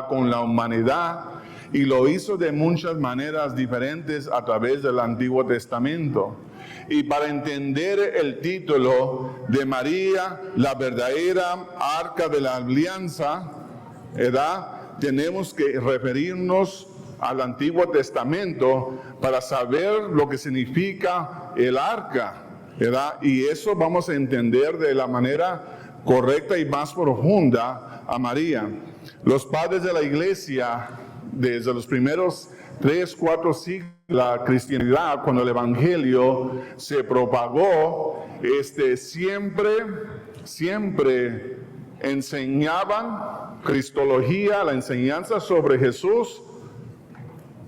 con la humanidad, y lo hizo de muchas maneras diferentes a través del Antiguo Testamento. Y para entender el título de María, la verdadera arca de la alianza, ¿verdad?, tenemos que referirnos al Antiguo Testamento para saber lo que significa el arca, ¿verdad? Y eso vamos a entender de la manera correcta y más profunda a María. Los padres de la iglesia, desde los primeros 3, 4 siglos de la cristianidad, cuando el evangelio se propagó, siempre enseñaban cristología, la enseñanza sobre Jesús,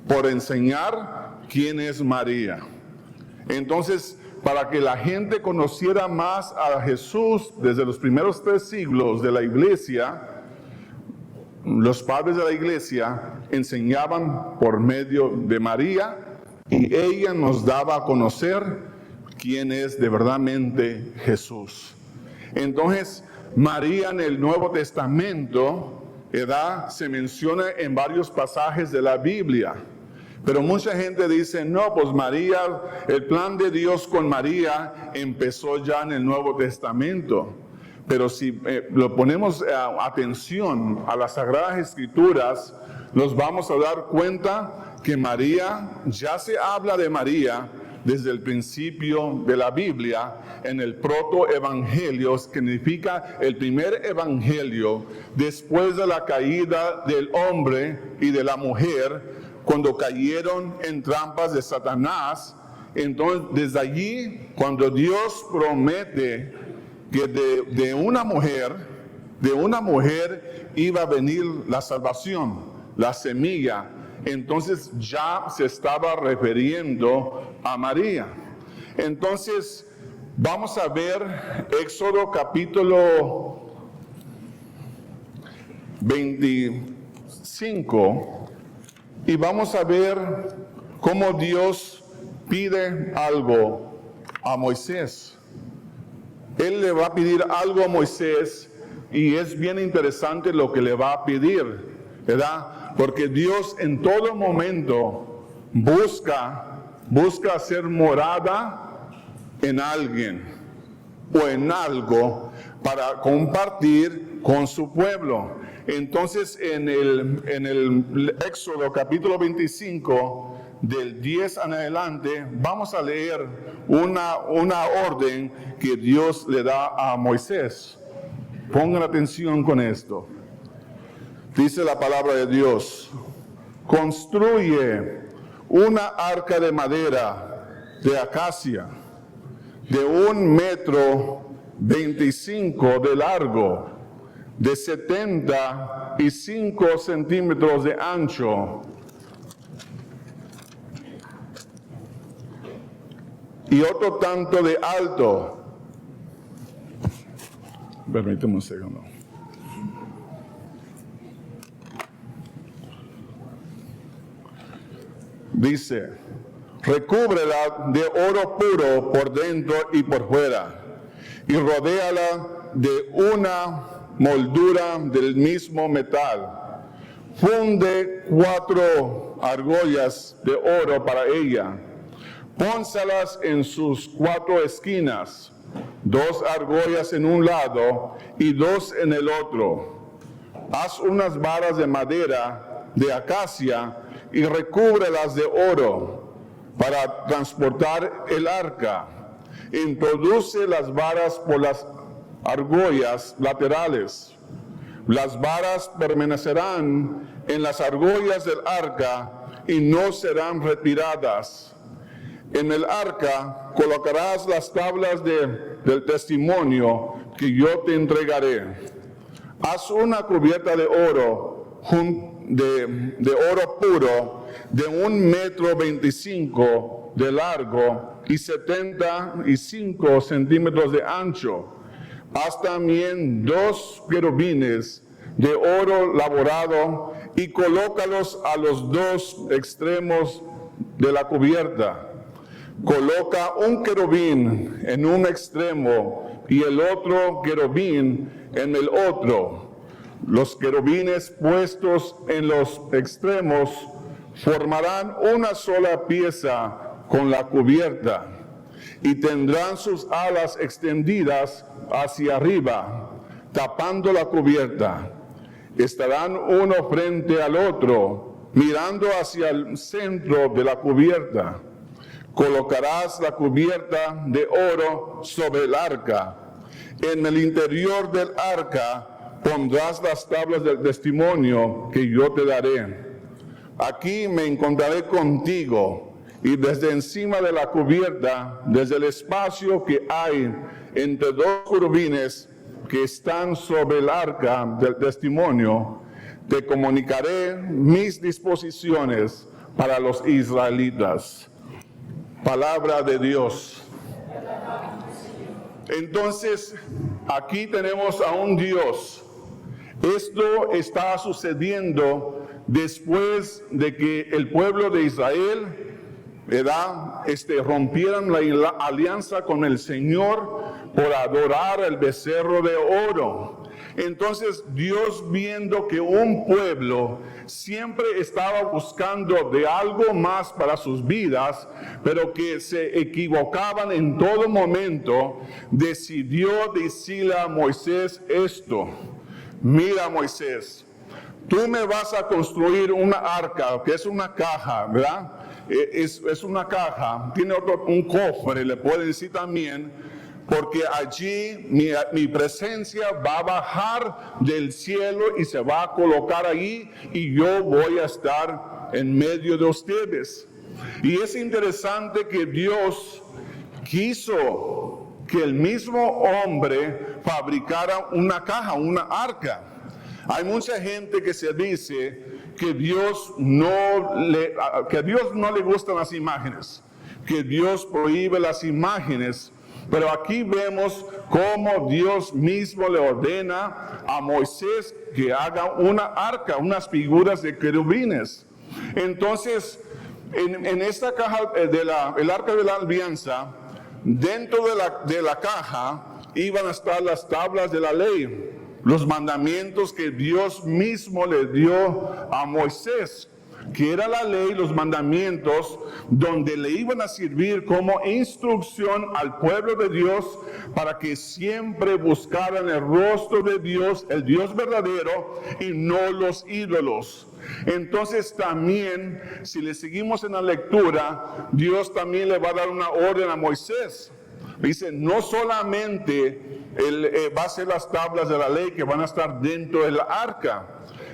por enseñar quién es María. Entonces, para que la gente conociera más a Jesús desde los primeros 3 siglos de la iglesia, los padres de la iglesia enseñaban por medio de María, y ella nos daba a conocer quién es de verdaderamente Jesús. Entonces, María en el Nuevo Testamento, se menciona en varios pasajes de la Biblia. Pero mucha gente dice, no, pues María, el plan de Dios con María empezó ya en el Nuevo Testamento. Pero si lo ponemos atención a las Sagradas Escrituras, nos vamos a dar cuenta que María, ya se habla de María desde el principio de la Biblia, en el protoevangelio, que significa el primer evangelio después de la caída del hombre y de la mujer, cuando cayeron en trampas de Satanás. Entonces, desde allí, cuando Dios promete que de una mujer iba a venir la salvación, la semilla, entonces ya se estaba refiriendo a María. Entonces, vamos a ver Éxodo capítulo 25, y vamos a ver cómo Dios pide algo a Moisés. Él le va a pedir algo a Moisés, y es bien interesante lo que le va a pedir, ¿verdad? Porque Dios en todo momento busca hacer morada en alguien o en algo para compartir con su pueblo. Entonces, en el Éxodo capítulo 25, del 10 en adelante, vamos a leer una orden que Dios le da a Moisés. Pongan atención con esto. Dice la palabra de Dios: construye una arca de madera de acacia de 1,25 m de largo, de 75 centímetros de ancho, y otro tanto de alto. Permíteme un segundo. Dice: recúbrela de oro puro por dentro y por fuera, y rodéala de una moldura del mismo metal. Funde 4 argollas de oro para ella. Pónsalas en sus 4 esquinas, 2 argollas en un lado y 2 en el otro. Haz unas varas de madera de acacia y recúbrelas de oro para transportar el arca. Introduce las varas por las argollas laterales. Las varas permanecerán en las argollas del arca y no serán retiradas. En el arca colocarás las tablas del testimonio que yo te entregaré. Haz una cubierta de oro, de oro puro, de 1,25 m de largo y 75 centímetros de ancho. Haz también 2 querubines de oro labrado y colócalos a los 2 extremos de la cubierta. Coloca un querubín en un extremo y el otro querubín en el otro. Los querubines puestos en los extremos formarán una sola pieza con la cubierta y tendrán sus alas extendidas hacia arriba, tapando la cubierta. Estarán uno frente al otro, mirando hacia el centro de la cubierta. Colocarás la cubierta de oro sobre el arca. En el interior del arca pondrás las tablas del testimonio que yo te daré. Aquí me encontraré contigo, y desde encima de la cubierta, desde el espacio que hay entre dos querubines que están sobre el arca del testimonio, te comunicaré mis disposiciones para los israelitas. Palabra de Dios. Entonces, aquí tenemos a un Dios. Esto está sucediendo después de que el pueblo de Israel, rompieran la alianza con el Señor por adorar el becerro de oro. Entonces Dios, viendo que un pueblo siempre estaba buscando de algo más para sus vidas, pero que se equivocaban en todo momento, decidió decirle a Moisés esto: mira, Moisés, tú me vas a construir una arca, que es una caja, ¿verdad? Es una caja, tiene un cofre, le pueden decir también, porque allí mi presencia va a bajar del cielo y se va a colocar ahí, y yo voy a estar en medio de ustedes. Y es interesante que Dios quiso que el mismo hombre fabricara una caja, una arca. Hay mucha gente que se dice que a Dios no le gustan las imágenes, que Dios prohíbe las imágenes. Pero aquí vemos cómo Dios mismo le ordena a Moisés que haga una arca, unas figuras de querubines. Entonces, en esta caja el arca de la alianza, dentro de la caja iban a estar las tablas de la ley, los mandamientos que Dios mismo le dio a Moisés, que era la ley, los mandamientos, donde le iban a servir como instrucción al pueblo de Dios para que siempre buscaran el rostro de Dios, el Dios verdadero, y no los ídolos. Entonces también, si le seguimos en la lectura, Dios también le va a dar una orden a Moisés. Dice, no solamente va a ser las tablas de la ley que van a estar dentro del arca,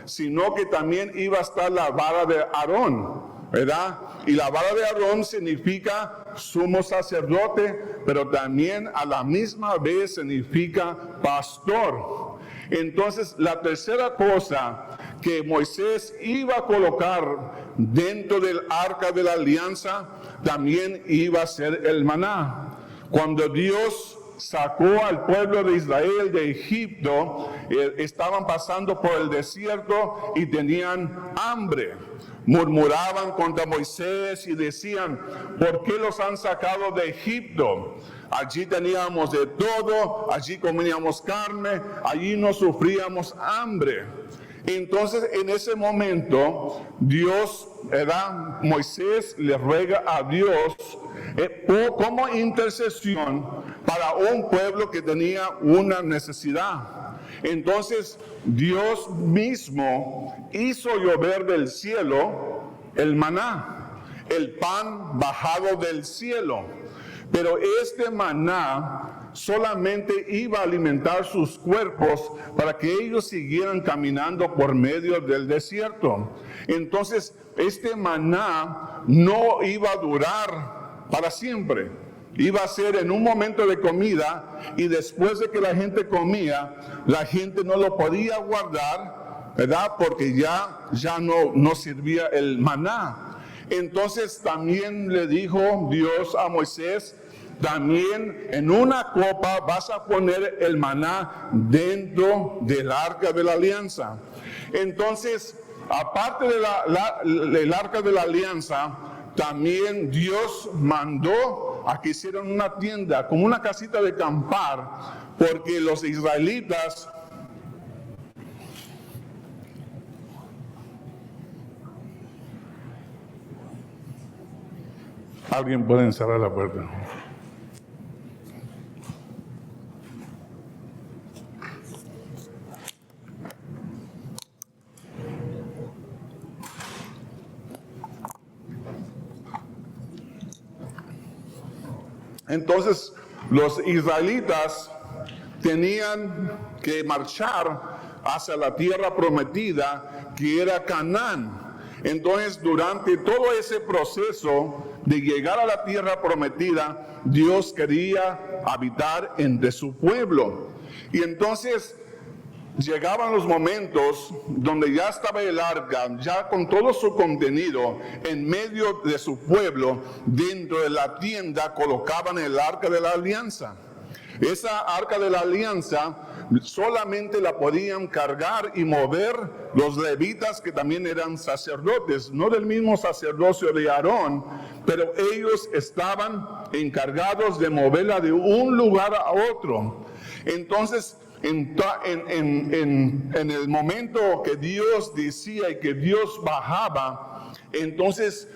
sino que también iba a estar la vara de Aarón, ¿verdad? Y la vara de Aarón significa sumo sacerdote, pero también a la misma vez significa pastor. Entonces, la tercera cosa que Moisés iba a colocar dentro del arca de la alianza también iba a ser el maná. Cuando Dios sacó al pueblo de Israel de Egipto, estaban pasando por el desierto y tenían hambre. Murmuraban contra Moisés y decían, ¿por qué los han sacado de Egipto? Allí teníamos de todo, allí comíamos carne, allí no sufríamos hambre. Entonces, en ese momento, Moisés le ruega a Dios como intercesión para un pueblo que tenía una necesidad. Entonces, Dios mismo hizo llover del cielo el maná, el pan bajado del cielo. Pero este maná solamente iba a alimentar sus cuerpos para que ellos siguieran caminando por medio del desierto. Entonces, este maná no iba a durar para siempre. Iba a ser en un momento de comida, y después de que la gente comía, la gente no lo podía guardar, ¿verdad? Porque ya no servía el maná. Entonces también le dijo Dios a Moisés, también en una copa vas a poner el maná dentro del arca de la alianza. Entonces, aparte del arca de la alianza, también Dios mandó a que hicieran una tienda, como una casita de acampar, porque los israelitas Alguien puede cerrar la puerta. Entonces, los israelitas tenían que marchar hacia la tierra prometida, que era Canaán. Entonces, durante todo ese proceso de llegar a la tierra prometida, Dios quería habitar entre su pueblo. Y entonces llegaban los momentos donde ya estaba el arca, ya con todo su contenido, en medio de su pueblo. Dentro de la tienda colocaban el arca de la alianza. Esa arca de la alianza solamente la podían cargar y mover los levitas, que también eran sacerdotes, no del mismo sacerdocio de Aarón, pero ellos estaban encargados de moverla de un lugar a otro. Entonces, en el momento que Dios decía y que Dios bajaba, entonces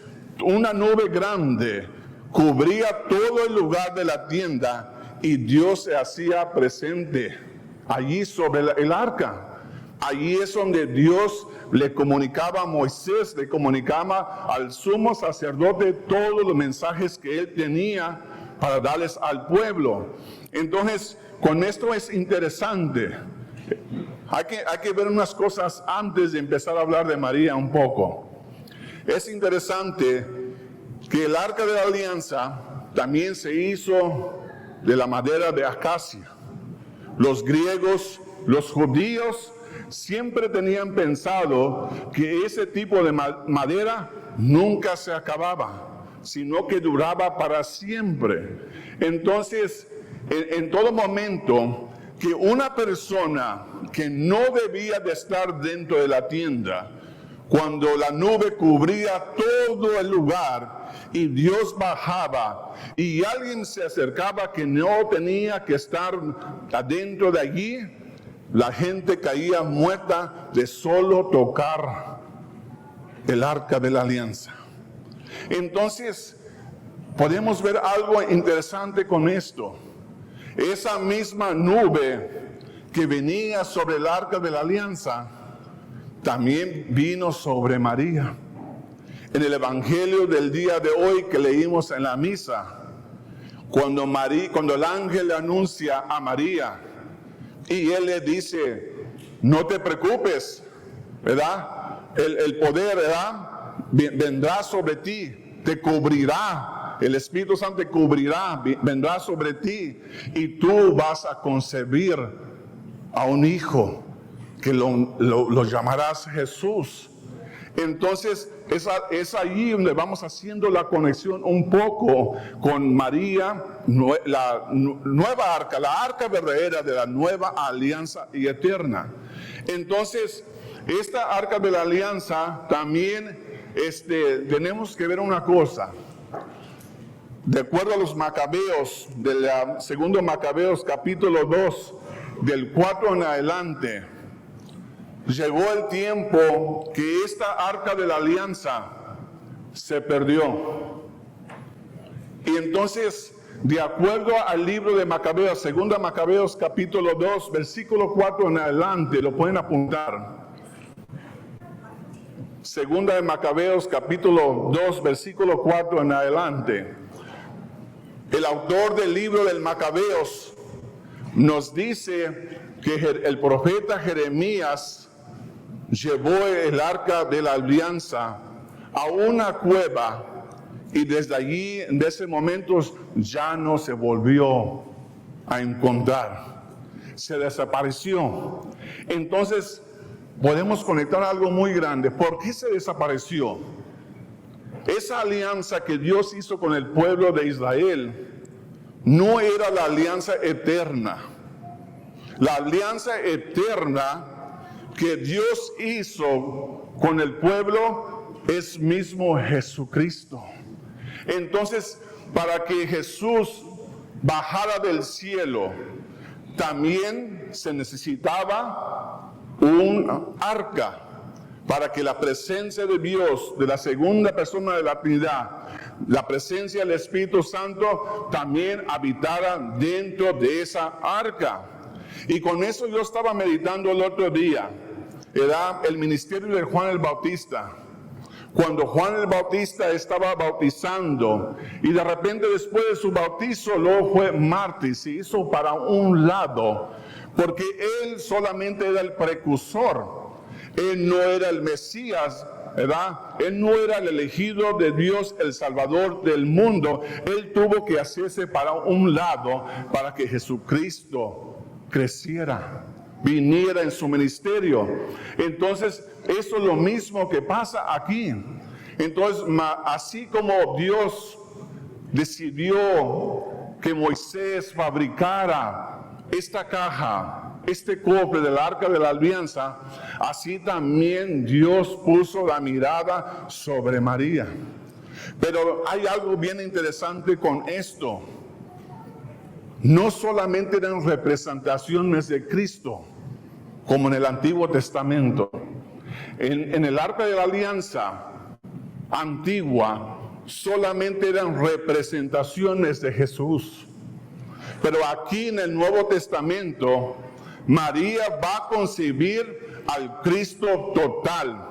una nube grande cubría todo el lugar de la tienda y Dios se hacía presente allí sobre el arca. Allí es donde Dios le comunicaba a Moisés, le comunicaba al sumo sacerdote todos los mensajes que él tenía para darles al pueblo. Entonces, con esto es interesante. Hay que ver unas cosas antes de empezar a hablar de María un poco. Es interesante que el arca de la alianza también se hizo de la madera de acacia. Los griegos, los judíos, siempre tenían pensado que ese tipo de madera nunca se acababa, sino que duraba para siempre. Entonces, en todo momento, que una persona que no debía de estar dentro de la tienda, cuando la nube cubría todo el lugar y Dios bajaba y alguien se acercaba que no tenía que estar adentro de allí, la gente caía muerta de solo tocar el arca de la alianza. Entonces, podemos ver algo interesante con esto. Esa misma nube que venía sobre el arca de la alianza también vino sobre María. En el evangelio del día de hoy que leímos en la misa, cuando el ángel le anuncia a María y él le dice, no te preocupes, ¿verdad? El poder, ¿verdad? Vendrá sobre ti, te cubrirá, el Espíritu Santo te cubrirá, vendrá sobre ti y tú vas a concebir a un hijo que lo llamarás Jesús. Entonces es ahí donde vamos haciendo la conexión un poco con María, la nueva arca, la arca verdadera de la nueva alianza y eterna. Entonces, esta arca de la alianza también tenemos que ver una cosa. De acuerdo a los Macabeos, del segundo Macabeos capítulo 2, del 4 en adelante, llegó el tiempo que esta arca de la alianza se perdió. Y entonces, de acuerdo al libro de Macabeos, segunda Macabeos capítulo 2, versículo 4 en adelante, lo pueden apuntar. Segunda de Macabeos capítulo 2, versículo 4 en adelante. El autor del libro del Macabeos nos dice que el profeta Jeremías llevó el arca de la alianza a una cueva y desde allí, en ese momento, ya no se volvió a encontrar. Se desapareció. Entonces, podemos conectar algo muy grande. ¿Por qué se desapareció? Esa alianza que Dios hizo con el pueblo de Israel no era la alianza eterna. La alianza eterna que Dios hizo con el pueblo es mismo Jesucristo. Entonces, para que Jesús bajara del cielo, también se necesitaba un arca para que la presencia de Dios, de la segunda persona de la Trinidad, la presencia del Espíritu Santo también habitara dentro de esa arca. Y con eso yo estaba meditando el otro día, era el ministerio de Juan el Bautista. Cuando Juan el Bautista estaba bautizando y de repente después de su bautizo luego fue mártir, se hizo para un lado, porque él solamente era el precursor, él no era el Mesías, ¿verdad? Él no era el elegido de Dios, el Salvador del mundo. Él tuvo que hacerse para un lado para que Jesucristo creciera, viniera en su ministerio. Entonces, eso es lo mismo que pasa aquí. Entonces, así como Dios decidió que Moisés fabricara esta caja, este cofre del arca de la alianza, así también Dios puso la mirada sobre María. Pero hay algo bien interesante con esto. No solamente eran representaciones de Cristo, como en el Antiguo Testamento. En el arca de la alianza antigua, solamente eran representaciones de Jesús. Pero aquí en el Nuevo Testamento, María va a concebir al Cristo total.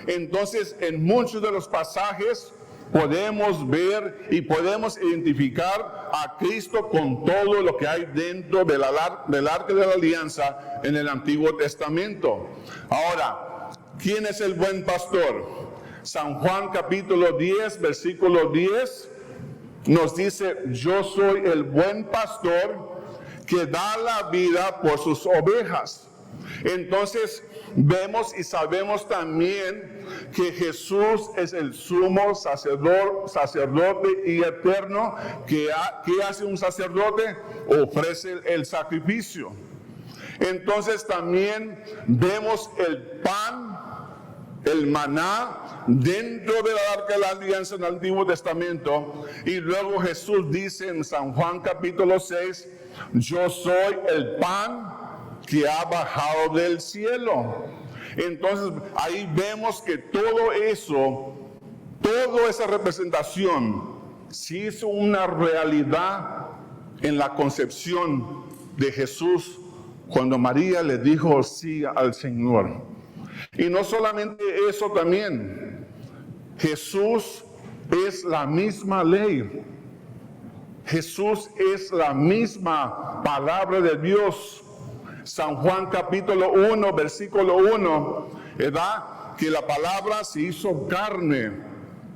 Entonces, en muchos de los pasajes podemos ver y podemos identificar a Cristo con todo lo que hay dentro del arca de la alianza en el Antiguo Testamento. Ahora, ¿quién es el buen pastor? San Juan capítulo 10, versículo 10 nos dice: yo soy el buen pastor que da la vida por sus ovejas. Entonces vemos y sabemos también que Jesús es el sumo sacerdote y eterno. ¿Qué hace un sacerdote? Ofrece el sacrificio. Entonces también vemos el pan, el maná, dentro de la arca de la alianza en el Antiguo Testamento. Y luego Jesús dice en San Juan capítulo 6, yo soy el pan que ha bajado del cielo. Entonces ahí vemos que todo eso, toda esa representación se hizo una realidad en la concepción de Jesús cuando María le dijo sí al Señor. Y no solamente eso, también Jesús es la misma ley. Jesús es la misma palabra de Dios. San Juan capítulo 1, versículo 1, ¿verdad? Que la palabra se hizo carne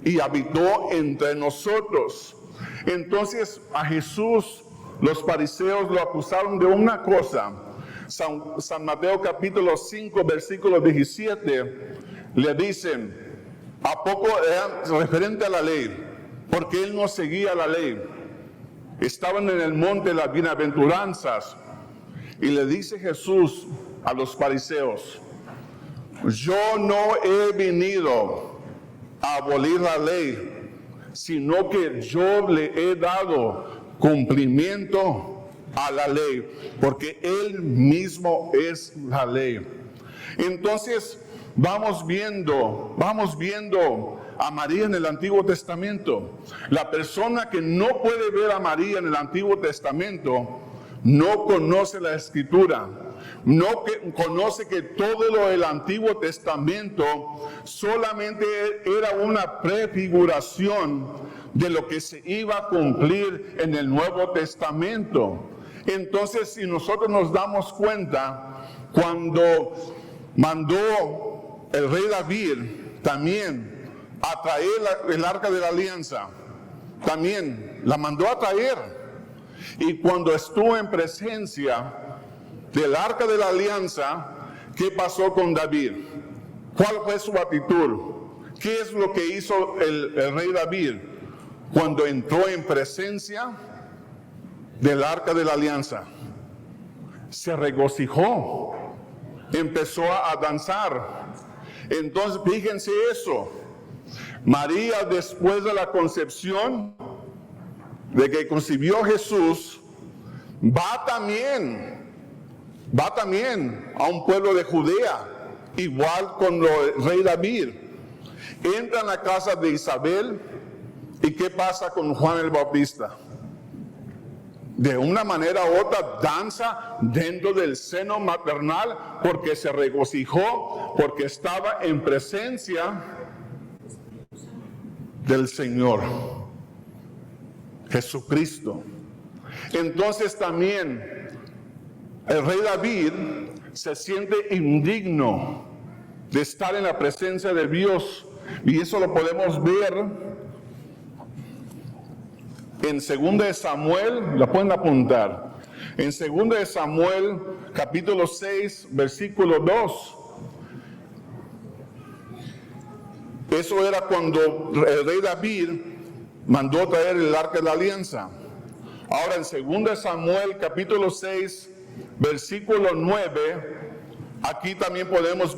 y habitó entre nosotros. Entonces a Jesús los fariseos lo acusaron de una cosa. San Mateo capítulo 5, versículo 17, le dicen, ¿a poco era referente a la ley? Porque él no seguía la ley. Estaban en el monte de las bienaventuranzas. Y le dice Jesús a los fariseos, yo no he venido a abolir la ley, sino que yo le he dado cumplimiento a la ley, porque Él mismo es la ley. Entonces vamos viendo a María en el Antiguo Testamento. La persona que no puede ver a María en el Antiguo Testamento no conoce la Escritura, no conoce que todo lo del Antiguo Testamento solamente era una prefiguración de lo que se iba a cumplir en el Nuevo Testamento. Entonces, si nosotros nos damos cuenta, cuando mandó el rey David también a traer el arca de la alianza, también la mandó a traer. Y cuando estuvo en presencia del arca de la alianza, ¿qué pasó con David? ¿Cuál fue su actitud? ¿Qué es lo que hizo el rey David cuando entró en presencia del arca de la alianza? Se regocijó, empezó a danzar. Entonces, fíjense eso. María, después de la concepción, de que concibió Jesús, va también a un pueblo de Judea, igual con el rey David. Entra en la casa de Isabel ¿Y qué pasa con Juan el Bautista? De una manera u otra danza dentro del seno maternal porque se regocijó, porque estaba en presencia del Señor Jesucristo. Entonces también el rey David se siente indigno de estar en la presencia de Dios, y eso lo podemos ver en 2 de Samuel, la pueden apuntar, en 2 de Samuel capítulo 6 versículo 2. Eso era cuando el rey David mandó traer el arca de la alianza. Ahora en 2 de Samuel capítulo 6 versículo 9, aquí también podemos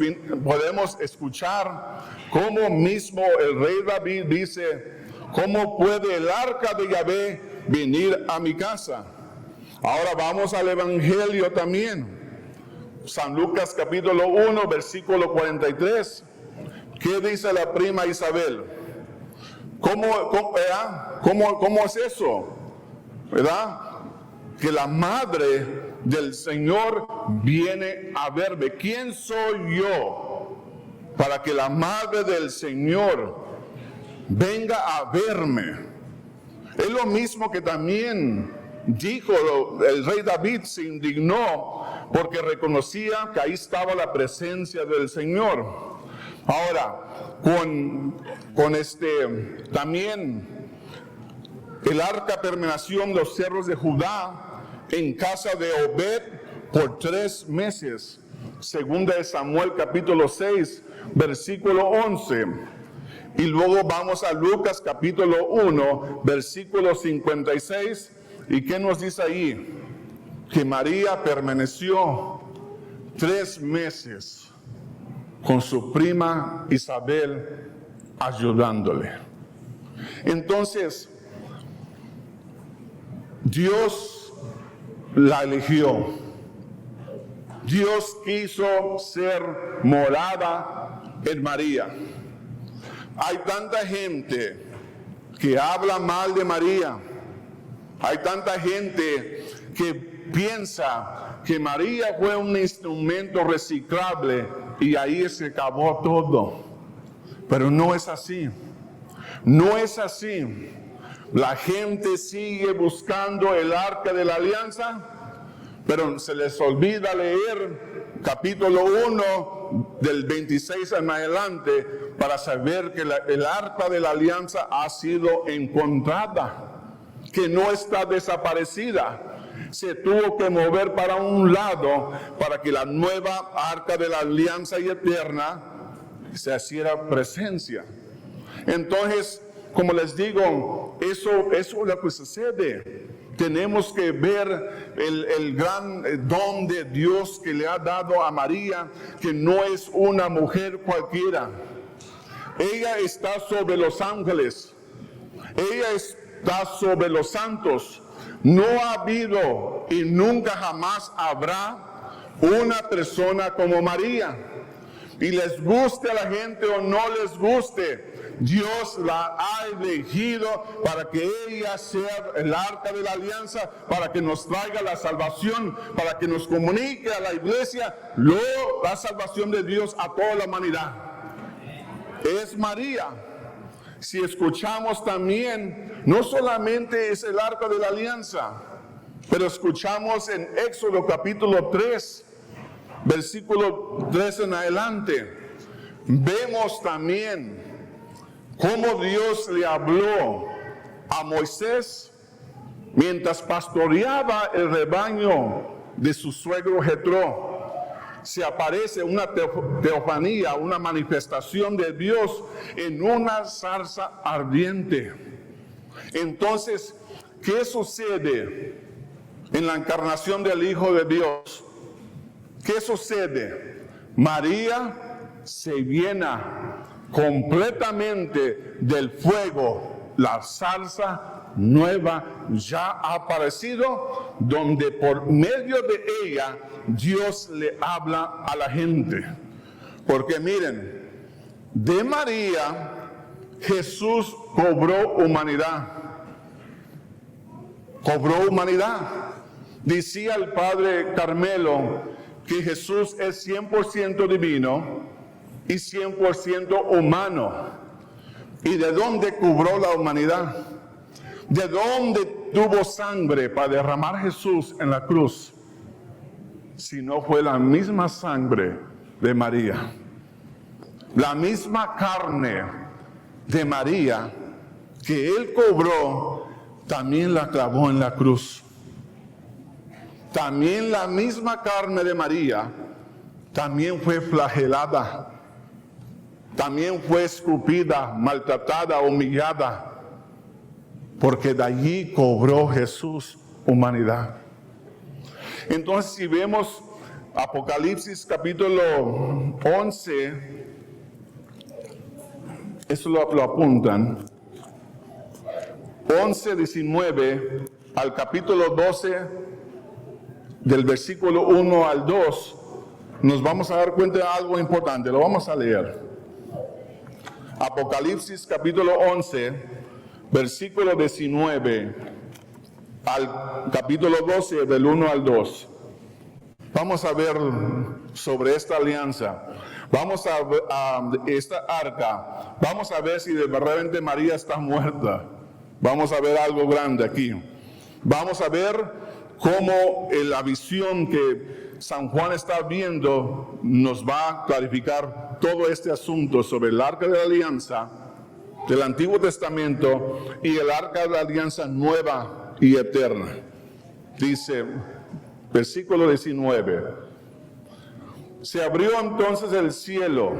escuchar cómo mismo el rey David dice: ¿cómo puede el arca de Yahvé venir a mi casa? Ahora vamos al Evangelio también. San Lucas capítulo 1 versículo 43. ¿Qué dice la prima Isabel? ¿Cómo es eso? ¿Verdad? Que la madre del Señor viene a verme. ¿Quién soy yo para que la madre del Señor venga a verme? Es lo mismo que también dijo el rey David. Se indignó porque reconocía que ahí estaba la presencia del Señor. Ahora, también el arca permaneció en los cerros de Judá en casa de Obed por 3 meses. 2 de Samuel capítulo 6 versículo 11. Y luego vamos a Lucas capítulo 1 versículo 56. ¿Y qué nos dice ahí? Que María permaneció 3 meses con su prima Isabel ayudándole. Entonces, Dios la eligió. Dios quiso ser morada en María. Hay tanta gente que habla mal de María. Hay tanta gente que piensa que María fue un instrumento reciclable y ahí se acabó todo. Pero no es así. No es así. La gente sigue buscando el arca de la alianza, pero se les olvida leer capítulo 1 del 26 en adelante para saber que el arca de la alianza ha sido encontrada, que no está desaparecida. Se tuvo que mover para un lado para que la nueva arca de la alianza y eterna se hiciera presencia. Entonces, como les digo, eso es lo que sucede. Tenemos que ver el gran don de Dios que le ha dado a María, que no es una mujer cualquiera. Ella está sobre los ángeles. Ella está sobre los santos. No ha habido y nunca jamás habrá una persona como María. Y les guste a la gente o no les guste, Dios la ha elegido para que ella sea el arca de la alianza, para que nos traiga la salvación, para que nos comunique a la iglesia la salvación de Dios a toda la humanidad. Es María. Si escuchamos también, no solamente es el arca de la alianza, pero escuchamos en Éxodo capítulo 3, versículo 3 en adelante, vemos también cómo Dios le habló a Moisés mientras pastoreaba el rebaño de su suegro Jetro. Se aparece una teofanía, una manifestación de Dios en una zarza ardiente. Entonces, ¿qué sucede en la encarnación del Hijo de Dios? ¿Qué sucede? María se llena completamente del fuego. La zarza nueva ya ha aparecido, donde por medio de ella Dios le habla a la gente. Porque miren, de María Jesús cobró humanidad. Cobró humanidad. Decía el padre Carmelo que Jesús es 100% divino y 100% humano. ¿Y de dónde cubrió la humanidad? ¿De dónde tuvo sangre para derramar Jesús en la cruz? Si no fue la misma sangre de María. La misma carne de María que Él cobró, también la clavó en la cruz. También la misma carne de María, también fue flagelada. También fue escupida, maltratada, humillada. Porque de allí cobró Jesús humanidad. Entonces, si vemos Apocalipsis capítulo 11, eso lo apuntan, 11, 19 al capítulo 12, del versículo 1 al 2, nos vamos a dar cuenta de algo importante. Lo vamos a leer. Apocalipsis capítulo 11, versículo 19 al capítulo 12, del 1 al 2. Vamos a ver sobre esta alianza. Vamos a ver esta arca. Vamos a ver si de verdaderamente María está muerta. Vamos a ver algo grande aquí. Vamos a ver cómo la visión que San Juan está viendo nos va a clarificar todo este asunto sobre el arca de la alianza del Antiguo Testamento y el arca de la alianza nueva y eterna. Dice, versículo 19, se abrió entonces el cielo,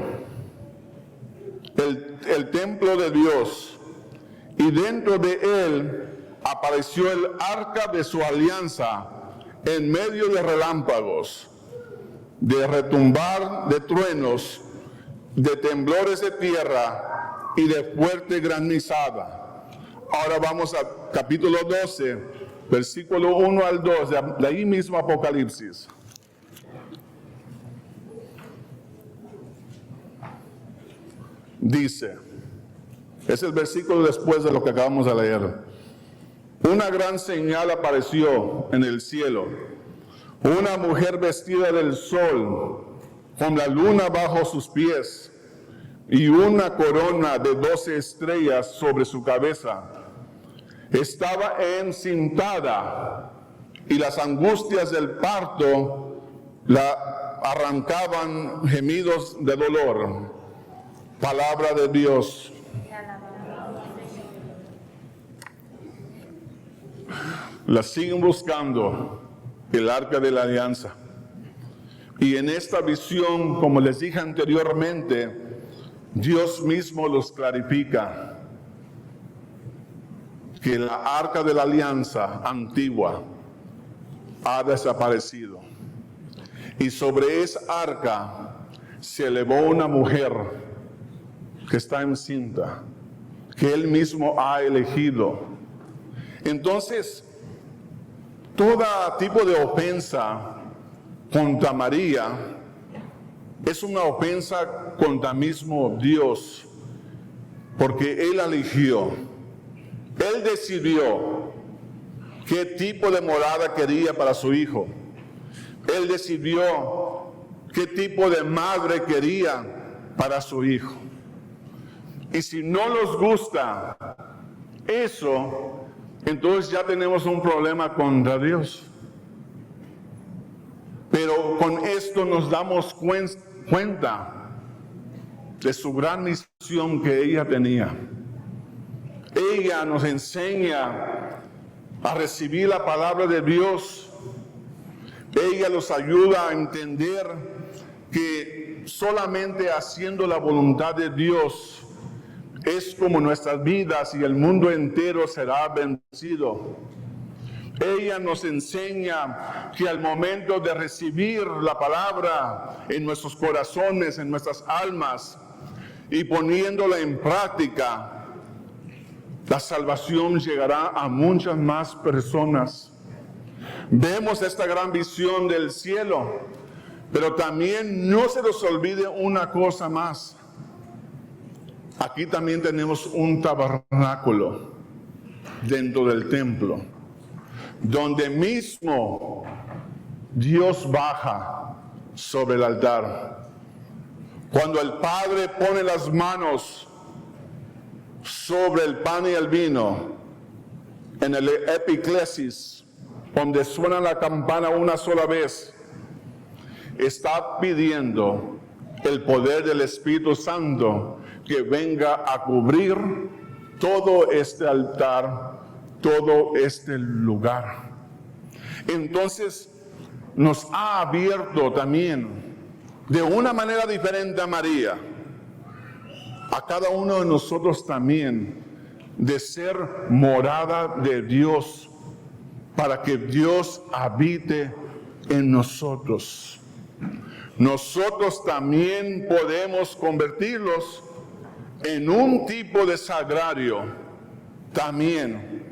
el templo de Dios, y dentro de él apareció el arca de su alianza en medio de relámpagos, de retumbar de truenos, de temblores de tierra y de fuerte granizada. Ahora vamos a capítulo 12, versículo 1 al 2, de ahí mismo Apocalipsis. Dice, es el versículo después de lo que acabamos de leer. Una gran señal apareció en el cielo. Una mujer vestida del sol, con la luna bajo sus pies, y una corona de 12 estrellas sobre su cabeza. Estaba encintada, y las angustias del parto la arrancaban gemidos de dolor. Palabra de Dios. La siguen buscando, el arca de la alianza. Y en esta visión, como les dije anteriormente, Dios mismo los clarifica que la arca de la alianza antigua ha desaparecido. Y sobre esa arca se elevó una mujer que está encinta, que Él mismo ha elegido. Entonces, todo tipo de ofensa contra María es una ofensa contra mismo Dios, porque Él eligió, Él decidió qué tipo de morada quería para su hijo. Él decidió qué tipo de madre quería para su hijo. Y si no nos gusta eso, entonces ya tenemos un problema contra Dios. Pero con esto nos damos cuenta de su gran misión que ella tenía. Ella nos enseña a recibir la palabra de Dios. Ella nos ayuda a entender que solamente haciendo la voluntad de Dios es como nuestras vidas y el mundo entero será bendecido. Ella nos enseña que al momento de recibir la palabra en nuestros corazones, en nuestras almas, y poniéndola en práctica, la salvación llegará a muchas más personas. Vemos esta gran visión del cielo, pero también no se nos olvide una cosa más. aquí también tenemos un tabernáculo dentro del templo, donde mismo Dios baja sobre el altar. Cuando el Padre pone las manos sobre el pan y el vino, en el epiclesis, donde suena la campana una sola vez, está pidiendo el poder del Espíritu Santo que venga a cubrir todo este altar, todo este lugar. Entonces nos ha abierto también de una manera diferente a María, a cada uno de nosotros también, de ser morada de Dios, para que Dios habite en nosotros. Nosotros también podemos convertirlos en un tipo de sagrario, también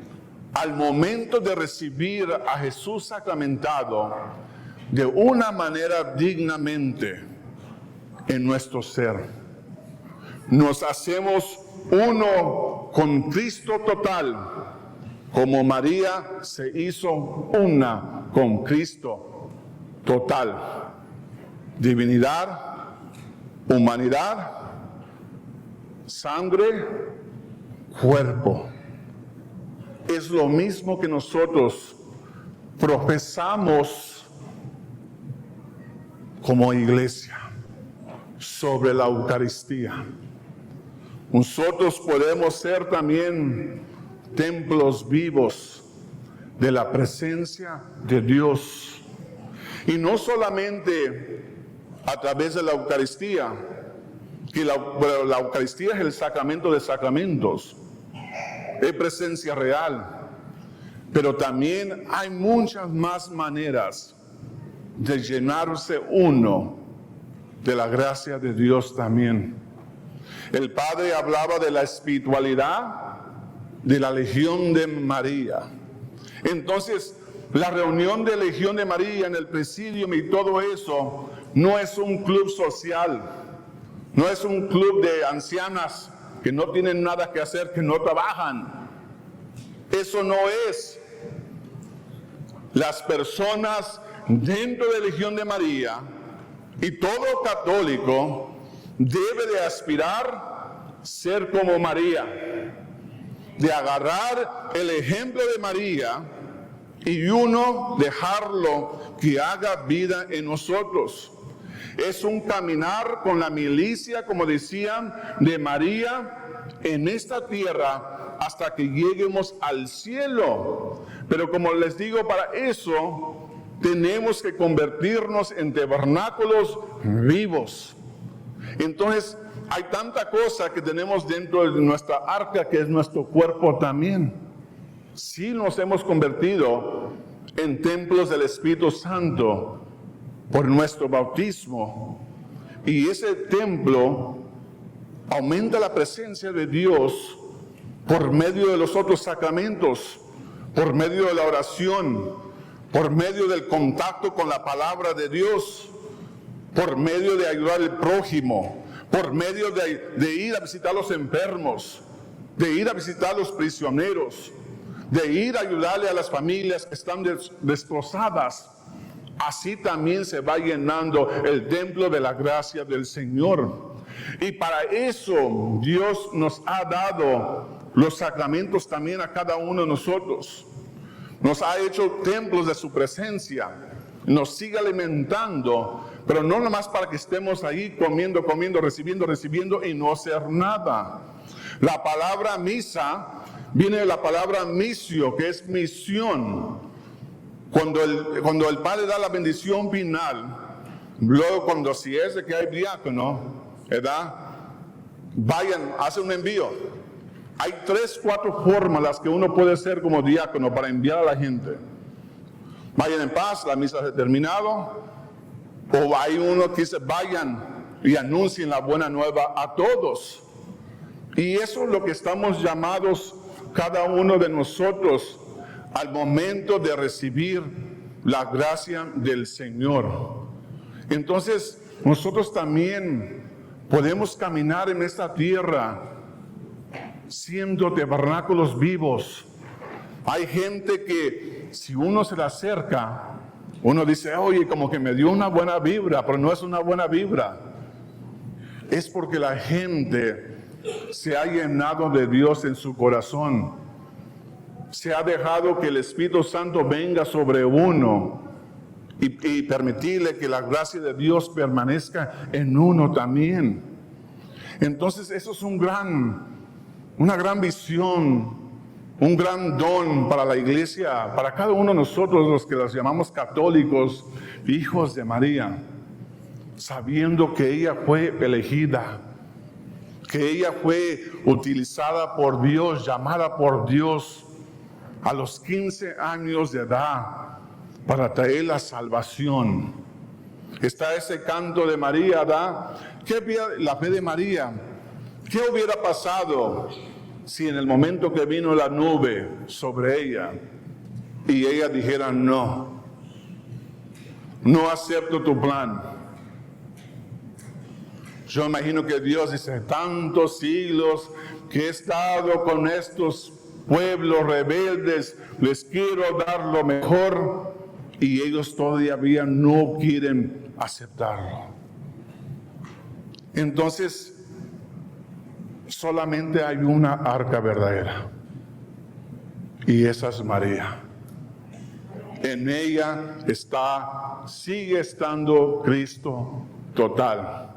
al momento de recibir a Jesús sacramentado de una manera dignamente en nuestro ser. Nos hacemos uno con Cristo total, como María se hizo una con Cristo total. Divinidad, humanidad, sangre, cuerpo. Es lo mismo que nosotros profesamos como iglesia sobre la Eucaristía. Nosotros podemos ser también templos vivos de la presencia de Dios. Y no solamente a través de la Eucaristía, que la Eucaristía es el sacramento de sacramentos, es presencia real, pero también hay muchas más maneras de llenarse uno de la gracia de Dios también. El Padre hablaba de la espiritualidad de la Legión de María. Entonces, la reunión de Legión de María en el presidium y todo eso no es un club social, no es un club de ancianas que no tienen nada que hacer, que no trabajan. Eso no es. Las personas dentro de Legión de María y todo católico debe de aspirar a ser como María, de agarrar el ejemplo de María y uno dejarlo que haga vida en nosotros. Es un caminar con la milicia, como decían, de María en esta tierra hasta que lleguemos al cielo. Pero como les digo, para eso tenemos que convertirnos en tabernáculos vivos. Entonces, hay tanta cosa que tenemos dentro de nuestra arca que es nuestro cuerpo también. Sí nos hemos convertido en templos del Espíritu Santo por nuestro bautismo. Y ese templo aumenta la presencia de Dios por medio de los otros sacramentos, por medio de la oración, por medio del contacto con la palabra de Dios, por medio de ayudar al prójimo, por medio de ir a visitar a los enfermos, de ir a visitar a los prisioneros, de ir a ayudarle a las familias que están destrozadas. Así también se va llenando el templo de la gracia del Señor. Y para eso Dios nos ha dado los sacramentos también a cada uno de nosotros. Nos ha hecho templos de su presencia. Nos sigue alimentando, pero no nomás para que estemos ahí comiendo, recibiendo y no hacer nada. La palabra misa viene de la palabra misio, que es misión. Cuando el Padre da la bendición final, luego cuando si es de que hay diácono, ¿verdad? Vayan, hace un envío. Hay 3, 4 formas las que uno puede hacer como diácono para enviar a la gente. Vayan en paz, la misa ha terminado. O hay uno que dice, vayan y anuncien la buena nueva a todos. Y eso es lo que estamos llamados cada uno de nosotros al momento de recibir la gracia del Señor. Entonces, nosotros también podemos caminar en esta tierra siendo tabernáculos vivos. Hay gente que si uno se le acerca, uno dice, oye, como que me dio una buena vibra, pero no es una buena vibra. Es porque la gente se ha llenado de Dios en su corazón. Se ha dejado que el Espíritu Santo venga sobre uno y permitirle que la gracia de Dios permanezca en uno también. Entonces eso es una gran visión, un gran don para la iglesia, para cada uno de nosotros, los que los llamamos católicos, hijos de María, sabiendo que ella fue elegida, que ella fue utilizada por Dios, llamada por Dios a los 15 años de edad para traer la salvación. Está ese canto de María, ¿verdad? La fe de María. ¿Qué hubiera pasado si en el momento que vino la nube sobre ella y ella dijera, no acepto tu plan? Yo imagino que Dios dice, tantos siglos que he estado con estos pueblos rebeldes, les quiero dar lo mejor, y ellos todavía no quieren aceptarlo. Entonces, solamente hay una arca verdadera, y esa es María. En ella sigue estando Cristo total.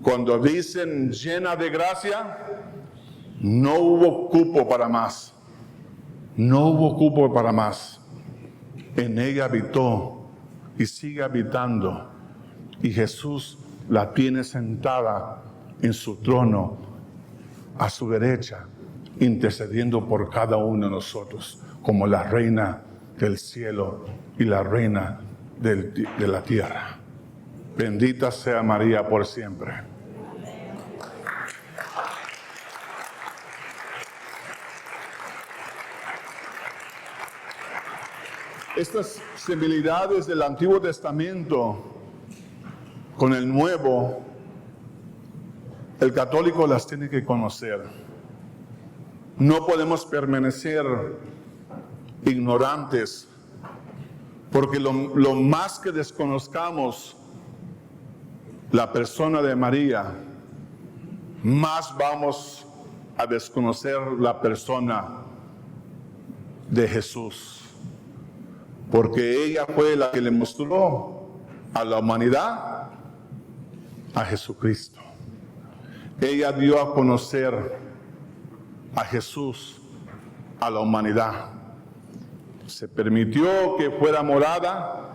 Cuando dicen llena de gracia, no hubo cupo para más. No hubo cupo para más. En ella habitó y sigue habitando. Y Jesús la tiene sentada en su trono, a su derecha, intercediendo por cada uno de nosotros, como la reina del cielo y la reina de la tierra. Bendita sea María por siempre. Estas similitudes del Antiguo Testamento con el Nuevo, el católico las tiene que conocer. No podemos permanecer ignorantes, porque lo más que desconozcamos la persona de María, más vamos a desconocer la persona de Jesús. Porque ella fue la que le mostró a la humanidad a Jesucristo. Ella dio a conocer a Jesús a la humanidad. Se permitió que fuera morada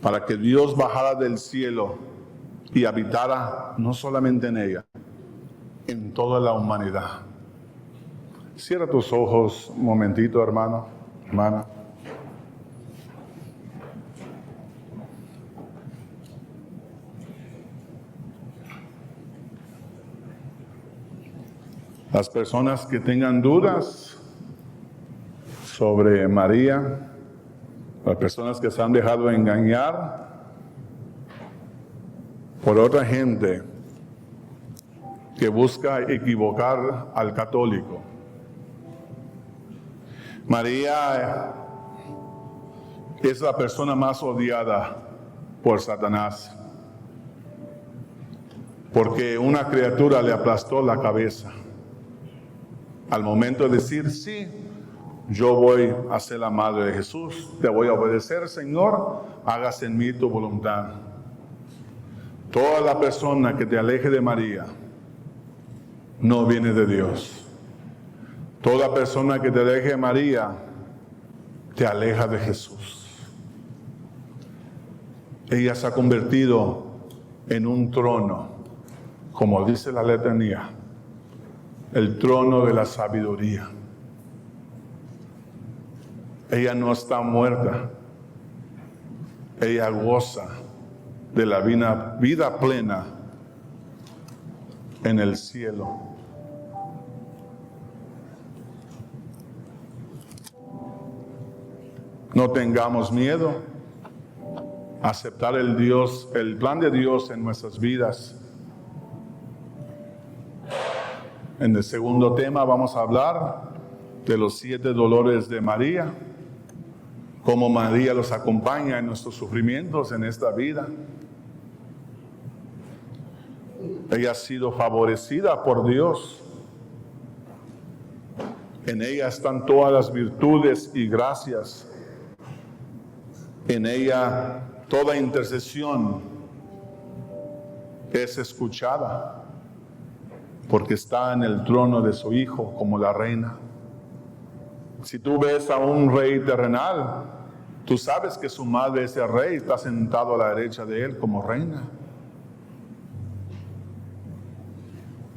para que Dios bajara del cielo y habitara no solamente en ella, en toda la humanidad. Cierra tus ojos un momentito, hermano, hermana. Las personas que tengan dudas sobre María, las personas que se han dejado engañar por otra gente que busca equivocar al católico. María es la persona más odiada por Satanás, porque una criatura le aplastó la cabeza. Al momento de decir, sí, yo voy a ser la madre de Jesús, te voy a obedecer, Señor, hágase en mí tu voluntad. Toda la persona que te aleje de María no viene de Dios. Toda persona que te aleje de María te aleja de Jesús. Ella se ha convertido en un trono, como dice la letanía, el trono de la sabiduría. Ella no está muerta. Ella goza de la vida plena en el cielo. No tengamos miedo a aceptar el plan de Dios en nuestras vidas. En el segundo tema vamos a hablar de los 7 dolores de María, cómo María los acompaña en nuestros sufrimientos en esta vida. Ella ha sido favorecida por Dios. En ella están todas las virtudes y gracias. En ella toda intercesión es escuchada, porque está en el trono de su Hijo como la reina. Si tú ves a un rey terrenal, tú sabes que su madre, ese rey, está sentado a la derecha de él como reina.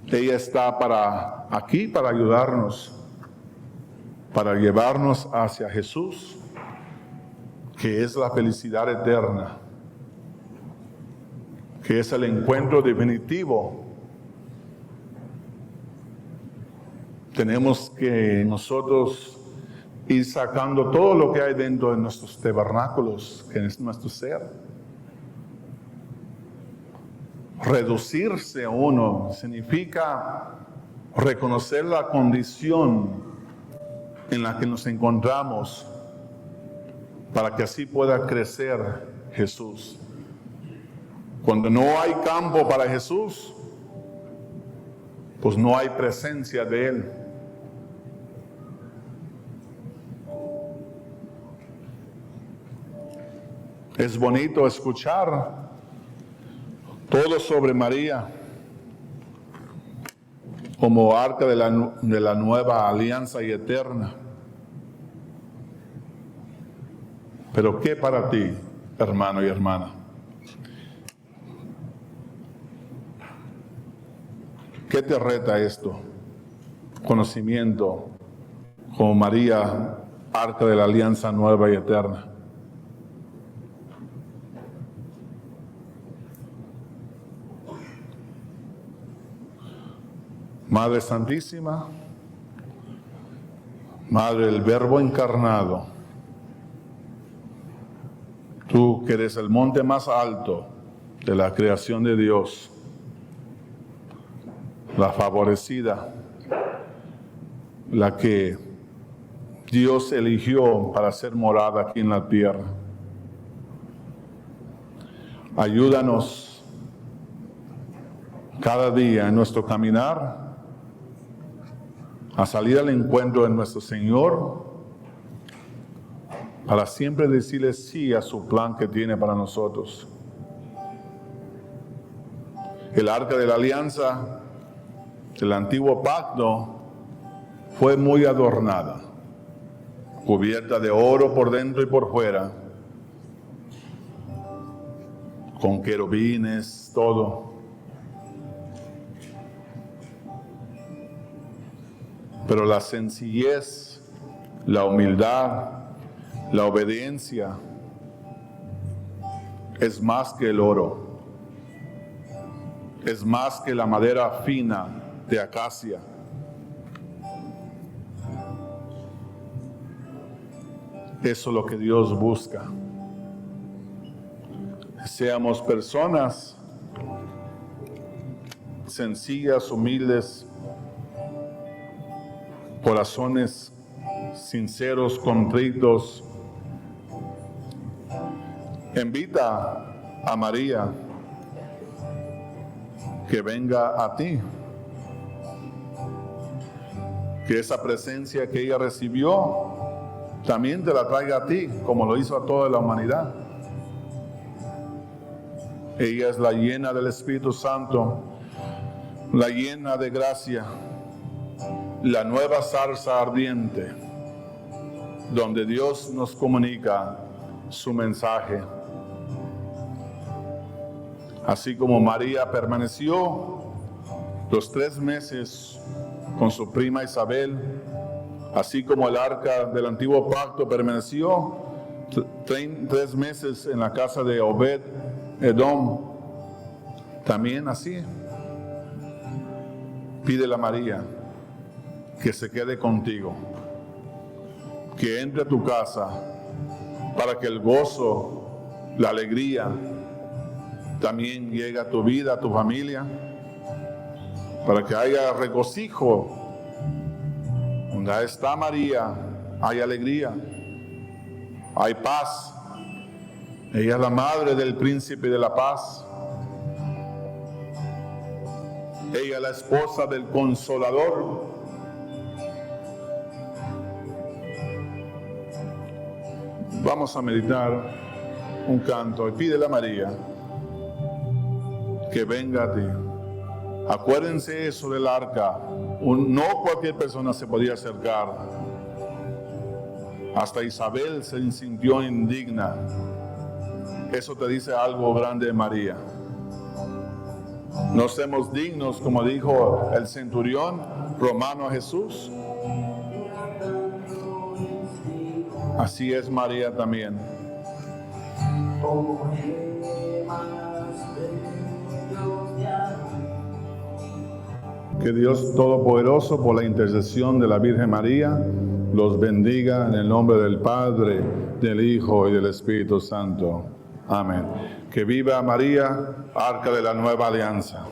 Ella está aquí para ayudarnos, para llevarnos hacia Jesús, que es la felicidad eterna, que es el encuentro definitivo. Tenemos que nosotros ir sacando todo lo que hay dentro de nuestros tabernáculos, que es nuestro ser. Reducirse a uno significa reconocer la condición en la que nos encontramos, para que así pueda crecer Jesús. Cuando no hay campo para Jesús, pues no hay presencia de Él. Es bonito escuchar todo sobre María como arca de la nueva alianza y eterna. Pero ¿qué para ti, hermano y hermana? ¿Qué te reta esto? Conocimiento como María, arca de la alianza nueva y eterna. Madre Santísima, Madre del Verbo encarnado, tú que eres el monte más alto de la creación de Dios, la favorecida, la que Dios eligió para ser morada aquí en la tierra. Ayúdanos cada día en nuestro caminar a salir al encuentro de nuestro Señor, para siempre decirle sí a su plan que tiene para nosotros. El arca de la alianza del antiguo pacto fue muy adornada, cubierta de oro por dentro y por fuera, con querubines, todo. Pero la sencillez, la humildad, la obediencia es más que el oro, es más que la madera fina de acacia. Eso es lo que Dios busca. Seamos personas sencillas, humildes, corazones sinceros, contritos. Invita a María que venga a ti, que esa presencia que ella recibió también te la traiga a ti, como lo hizo a toda la humanidad. Ella es la llena del Espíritu Santo, la llena de gracia, la nueva zarza ardiente, donde Dios nos comunica su mensaje. Así como María permaneció los 3 meses con su prima Isabel, así como el arca del antiguo pacto permaneció 3 meses en la casa de Obed Edom, también así pídele a María que se quede contigo, que entre a tu casa, para que el gozo, la alegría también llegue a tu vida, a tu familia, para que haya regocijo. Donde está María, hay alegría, hay paz. Ella es la madre del príncipe de la paz. Ella es la esposa del Consolador. Vamos a meditar un canto y pídele a María que venga a ti. Acuérdense eso del arca. No cualquier persona se podía acercar. Hasta Isabel se sintió indigna. Eso te dice algo grande de María. No seamos dignos, como dijo el centurión romano a Jesús. Así es María también. Que Dios Todopoderoso, por la intercesión de la Virgen María, los bendiga en el nombre del Padre, del Hijo y del Espíritu Santo. Amén. Que viva María, arca de la nueva alianza.